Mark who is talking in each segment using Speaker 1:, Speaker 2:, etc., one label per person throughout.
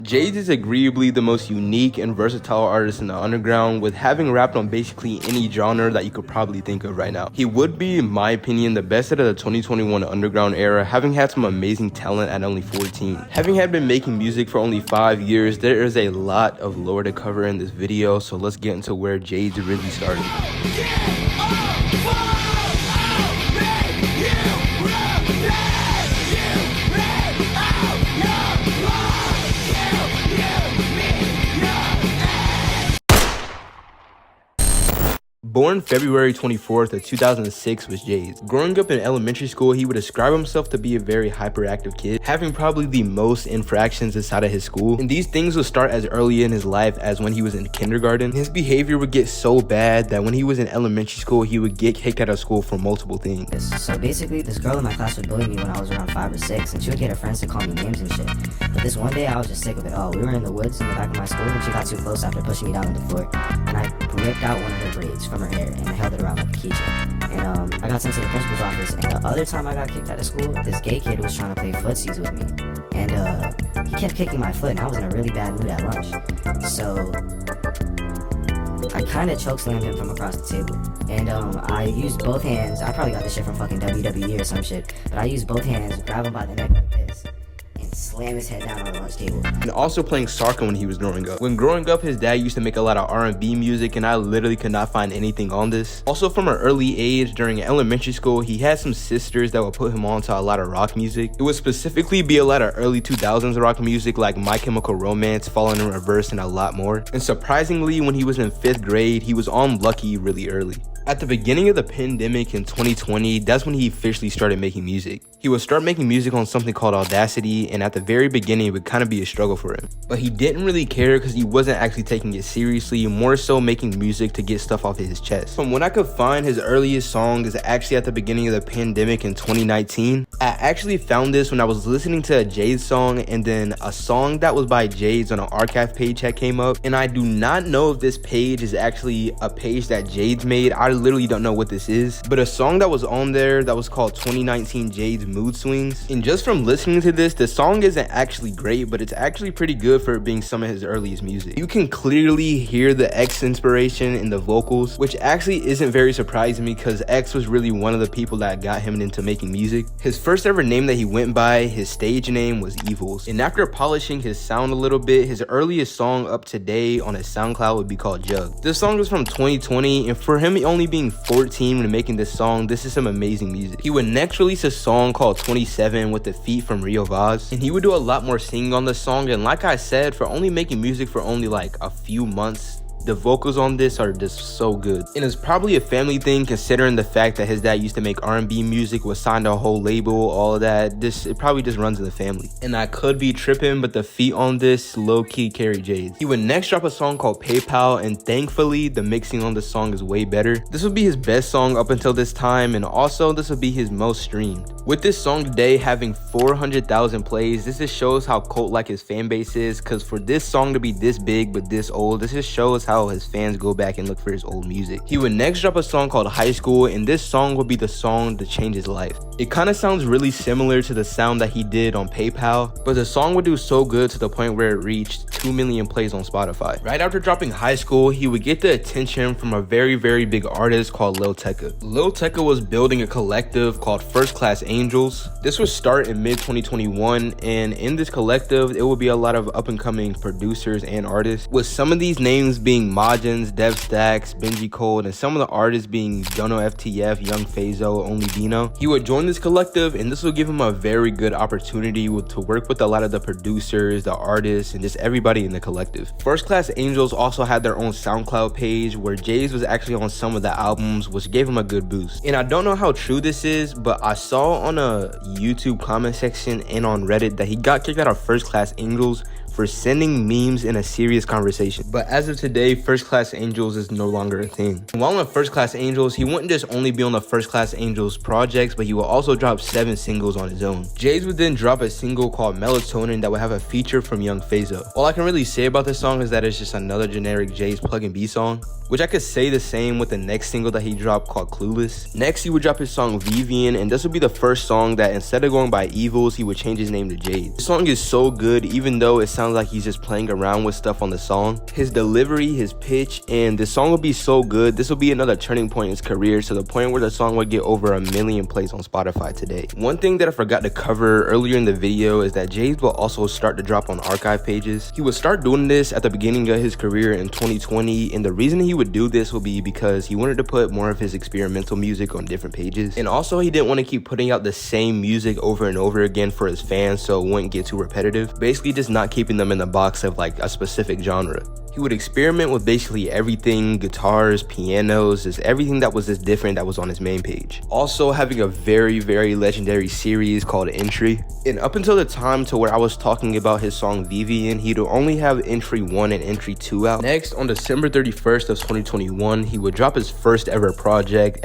Speaker 1: Jade is agreeably the most unique and versatile artist in the underground, with having rapped on basically any genre that you could probably think of right now. He would be, in my opinion, the best out of the 2021 underground era, having had some amazing talent at only 14. Having had been making music for only 5 years, there is a lot of lore to cover in this video, so let's get into where Jade really started. Born February 24th of 2006 was Jade. Growing up in elementary school, he would describe himself to be a very hyperactive kid, having probably the most infractions inside of his school. And these things would start as early in his life as when he was in kindergarten. His behavior would get so bad that when he was in elementary school, he would get kicked out of school for multiple things.
Speaker 2: So basically, this girl in my class would bully me when I was around 5 or 6, and she would get her friends to call me names and shit. But this one day, I was just sick of it all. We were in the woods in the back of my school, and she got too close after pushing me down on the floor, and I ripped out one of her braids from her hair and held it around like a keychain. And I got sent to the principal's office. And the other time I got kicked out of school, this gay kid was trying to play footsies with me, and he kept kicking my foot, and I was in a really bad mood at lunch. So I kind of chokeslammed him from across the table, and I used both hands. I probably got this shit from fucking WWE or some shit, but I used both hands, grab him by the neck like this, and slam his head down on the lunch table.
Speaker 1: And also playing soccer when he was growing up. When growing up, his dad used to make a lot of R&B music, and I literally could not find anything on this. Also, from an early age, during elementary school, he had some sisters that would put him on to a lot of rock music. It would specifically be a lot of early 2000s rock music like My Chemical Romance, Falling in Reverse, and a lot more. And surprisingly, when he was in 5th grade, he was on Lucky really early. At the beginning of the pandemic in 2020, that's when he officially started making music. He would start making music on something called Audacity, and at the very beginning, it would kind of be a struggle for him. But he didn't really care because he wasn't actually taking it seriously, more so making music to get stuff off of his chest. From what I could find, his earliest song is actually at the beginning of the pandemic in 2019. I actually found this when I was listening to a Jade song, and then a song that was by Jade's on an archive page that came up. And I do not know if this page is actually a page that Jade's made. I literally don't know what this is, but a song that was on there that was called 2019 Jade's Mood Swings. And just from listening to this, the song isn't actually great, but it's actually pretty good for it being some of his earliest music. You can clearly hear the X inspiration in the vocals, which actually isn't very surprising me because X was really one of the people that got him into making music. His first ever name that he went by, his stage name, was Evils. And after polishing his sound a little bit, his earliest song up to date on his SoundCloud would be called Jug. This song was from 2020, and for him only being 14 when making this song, this is some amazing music. He would next release a song called 27 with the feat from Rio Vaz, and he would do a lot more singing on the song. And like I said, for only making music for only like a few months, the vocals on this are just so good. And it's probably a family thing considering the fact that his dad used to make R&B music, was signed to a whole label, all of that. It probably just runs in the family. And I could be tripping, but the feat on this low-key carry Jade. He would next drop a song called PayPal, and thankfully the mixing on the song is way better. This would be his best song up until this time, and also this would be his most streamed. With this song today having 400,000 plays, this just shows how cult-like his fan base is, because for this song to be this big but this old, this just shows how his fans go back and look for his old music. He would next drop a song called High School, and this song would be the song to change his life. It kind of sounds really similar to the sound that he did on PayPal, but the song would do so good to the point where it reached 2 million plays on Spotify. Right after dropping High School, he would get the attention from a very big artist called Lil Tecca. Lil Tecca was building a collective called First Class Angels. This would start in mid 2021, and in this collective it would be a lot of up and coming producers and artists, with some of these names being Majins, Dev Stacks, Benji Cold, and some of the artists being Dono FTF, Young Fazo, Only Dino. He would join this collective, and this will give him a very good opportunity to work with a lot of the producers, the artists, and just everybody in the collective. First Class Angels also had their own SoundCloud page where Jaydes was actually on some of the albums, which gave him a good boost. And I don't know how true this is, but I saw on a YouTube comment section and on Reddit that he got kicked out of First Class Angels for sending memes in a serious conversation. But as of today, First Class Angels is no longer a thing. While on First Class Angels, he wouldn't just only be on the First Class Angels projects, but he will also drop 7 singles on his own. Jade would then drop a single called Melatonin that would have a feature from Young Fazo. All I can really say about this song is that it's just another generic Jade's plug and B song, which I could say the same with the next single that he dropped called Clueless. Next, he would drop his song Vivian, and this would be the first song that instead of going by Evils, he would change his name to Jade. This song is so good, even though it sounds sounds like he's just playing around with stuff on the song. His delivery, his pitch, and the song would be so good. This will be another turning point in his career, to the point where the song would get over 1 million plays on Spotify today. One thing that I forgot to cover earlier in the video is that Jade will also start to drop on archive pages. He would start doing this at the beginning of his career in 2020, and the reason he would do this will be because he wanted to put more of his experimental music on different pages, and also he didn't want to keep putting out the same music over and over again for his fans so it wouldn't get too repetitive, basically just not keeping them in the box of like a specific genre. He would experiment with basically everything, guitars, pianos, just everything that was just different that was on his main page. Also having a very legendary series called Entry. And up until the time to where I was talking about his song Vivian, he'd only have Entry 1 and Entry 2 out. Next, on December 31st of 2021, he would drop his first ever project, !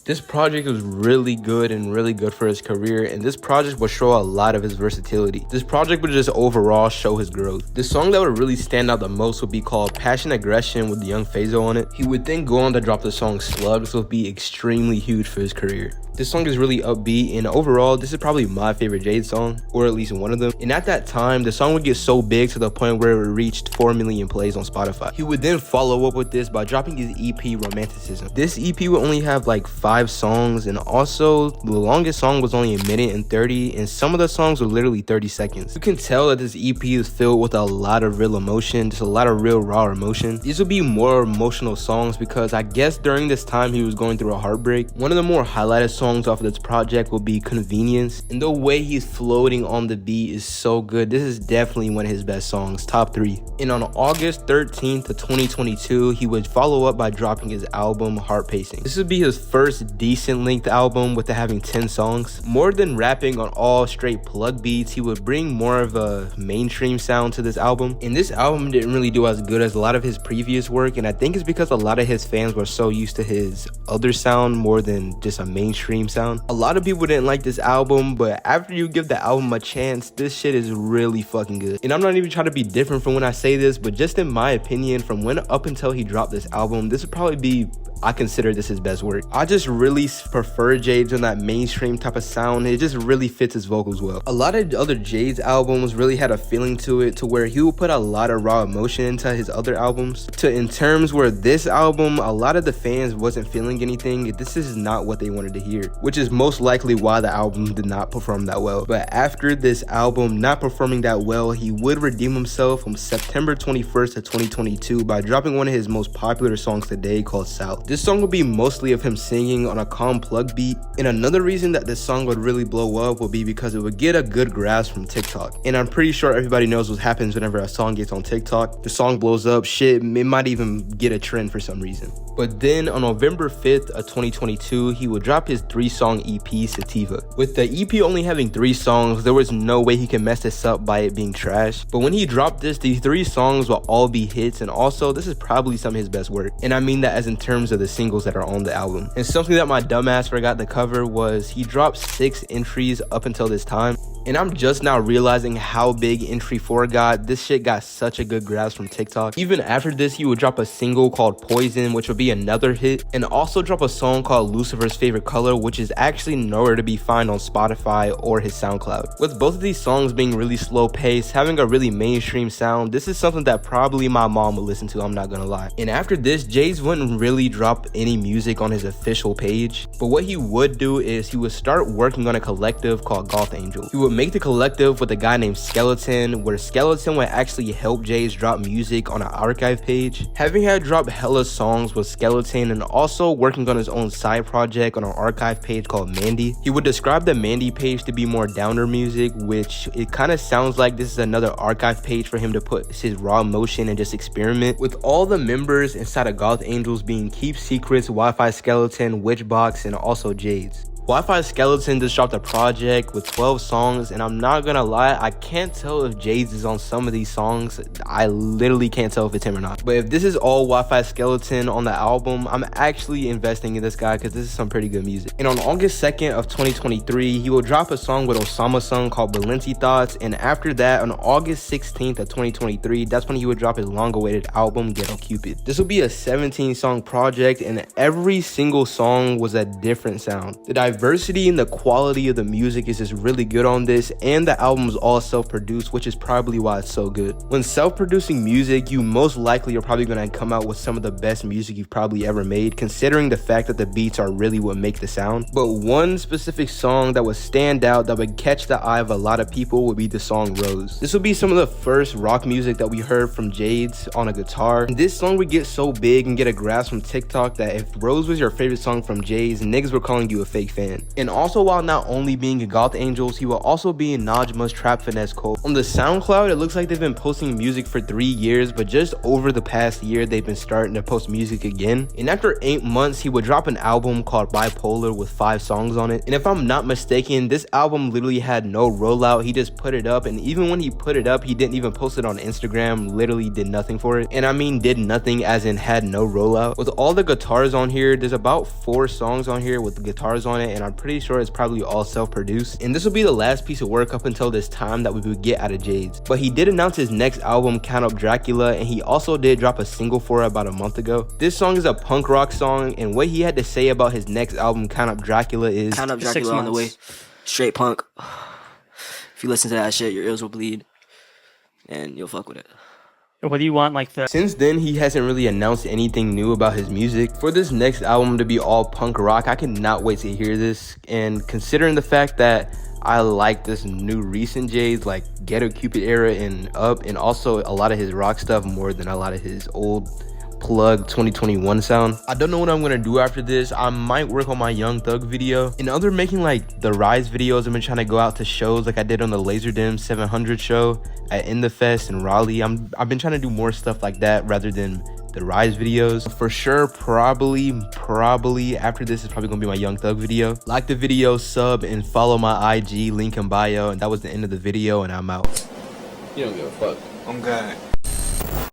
Speaker 1: This project was really good and really good for his career, and this project would show a lot of his versatility. This project would just overall show his growth. The song that would really stand out the most would be called Passion Aggression with the Young Phaso on it. He would then go on to drop the song Slugs, which would be extremely huge for his career. This song is really upbeat, and overall this is probably my favorite Jade song, or at least one of them. And at that time, the song would get so big to the point where it reached 4 million plays on Spotify. He would then follow up with this by dropping his EP Romanticism. This EP would only have like 5 songs, and also the longest song was only 1:30, and some of the songs were literally 30 seconds. You can tell that this EP is filled with a lot of real emotion, just a lot of real raw emotion. These would be more emotional songs because I guess during this time he was going through a heartbreak. One of the more highlighted songs off of this project will be Convenience, and the way he's floating on the beat is so good. This is definitely one of his best songs, top 3. And on August 13th of 2022, he would follow up by dropping his album Heart Pacing. This would be his first decent length album with it having 10 songs. More than rapping on all straight plug beats, he would bring more of a mainstream sound to this album, and this album didn't really do as good as a lot of his previous work, and I think it's because a lot of his fans were so used to his other sound more than just a mainstream sound. A lot of people didn't like this album, but after you give the album a chance, this shit is really fucking good. And I'm not even trying to be different from when I say this, but just in my opinion, from when up until he dropped this album, this would probably be, I consider this his best work. I just really prefer Jade's on that mainstream type of sound. It just really fits his vocals well. A lot of other Jade's albums really had a feeling to it, to where he would put a lot of raw emotion into his other albums, to in terms where this album, a lot of the fans wasn't feeling anything. This is not what they wanted to hear, which is most likely why the album did not perform that well. But after this album not performing that well, he would redeem himself on September 21st of 2022 by dropping one of his most popular songs today called South. This song would be mostly of him singing on a calm plug beat, and another reason that this song would really blow up would be because it would get a good grasp from TikTok. And I'm pretty sure everybody knows what happens whenever a song gets on TikTok. The song blows up, shit, it might even get a trend for some reason. But then on November 5th of 2022, he would drop his 3-song EP Sativa. With the EP only having 3 songs, there was no way he could mess this up by it being trash. But when he dropped this, these 3 songs will all be hits, and also this is probably some of his best work. And I mean that as in terms of the singles that are on the album. And something that my dumbass forgot to cover was he dropped 6 entries up until this time. And I'm just now realizing how big Entry 4 got. This shit got such a good grasp from TikTok. Even after this, he would drop a single called Poison, which would be another hit, and also drop a song called Lucifer's Favorite Color, which is actually nowhere to be found on Spotify or his SoundCloud. With both of these songs being really slow paced, having a really mainstream sound, this is something that probably my mom would listen to, I'm not gonna lie. And after this, Jaydes wouldn't really drop any music on his official page, but what he would do is he would start working on a collective called Goth Angel. He would make the collective with a guy named Skeleton, where Skeleton would actually help Jaydes drop music on an archive page. Having had dropped hella songs with Skeleton and also working on his own side project on an archive page called Mandy, he would describe the Mandy page to be more downer music, which it kind of sounds like this is another archive page for him to put his raw emotion and just experiment. With all the members inside of Goth Angels being Keep Secrets, Wi-Fi Skeleton, Witchbox, and also Jaydes. Wi-Fi Skeleton just dropped a project with 12 songs, and I'm not gonna lie, I can't tell if Jaydes is on some of these songs. I literally can't tell if it's him or not. But if this is all Wi-Fi Skeleton on the album, I'm actually investing in this guy because this is some pretty good music. And on August 2nd of 2023, he will drop a song with Osama Sung called Balenci Thoughts, and after that, on August 16th of 2023, that's when he would drop his long-awaited album, Ghetto Cupid. This will be a 17-song project, and every single song was a different sound. The diversity and the quality of the music is just really good on this, and the album's all self-produced, which is probably why it's so good. When self-producing music, you most likely are probably gonna come out with some of the best music you've probably ever made, considering the fact that the beats are really what make the sound. But one specific song that would stand out, that would catch the eye of a lot of people, would be the song Rose. This would be some of the first rock music that we heard from Jades on a guitar. And this song would get so big and get a grasp from TikTok that if Rose was your favorite song from Jades, niggas were calling you a fake fan. And also, while not only being a Goth Angels, he will also be in Najma's Trap Finesse Code. On the SoundCloud, it looks like they've been posting music for 3 years, but just over the past year, they've been starting to post music again. And after 8 months, he would drop an album called Bipolar with 5 songs on it. And if I'm not mistaken, this album literally had no rollout. He just put it up, and even when he put it up, he didn't even post it on Instagram, literally did nothing for it. And I mean did nothing as in had no rollout. With all the guitars on here, there's about 4 songs on here with the guitars on it, and I'm pretty sure it's probably all self-produced. And this will be the last piece of work up until this time that we would get out of Jades. But he did announce his next album, Count Up Dracula, and he also did drop a single for it about a month ago. This song is a punk rock song, and what he had to say about his next album, Count Up Dracula, is
Speaker 3: Count Up Dracula on the way. Straight punk. If you listen to that shit, your ears will bleed, and you'll fuck with it.
Speaker 4: What do you want, like the...
Speaker 1: Since then, he hasn't really announced anything new about his music. For this next album to be all punk rock, I cannot wait to hear this. And considering the fact that I like this new recent Jade, like Ghetto Cupid era and up, and also a lot of his rock stuff more than a lot of his old plug 2021 sound. I don't know what I'm gonna do after this. I might work on my Young Thug video. In other making like the Rise videos, I've been trying to go out to shows like I did on the Laserdisc 700 show at In The Fest in Raleigh. I've been trying to do more stuff like that rather than the Rise videos. For sure, probably after this is probably gonna be my Young Thug video. Like the video, sub, and follow my IG, link in bio. And that was the end of the video, and I'm out. You don't give a fuck.
Speaker 5: I'm good.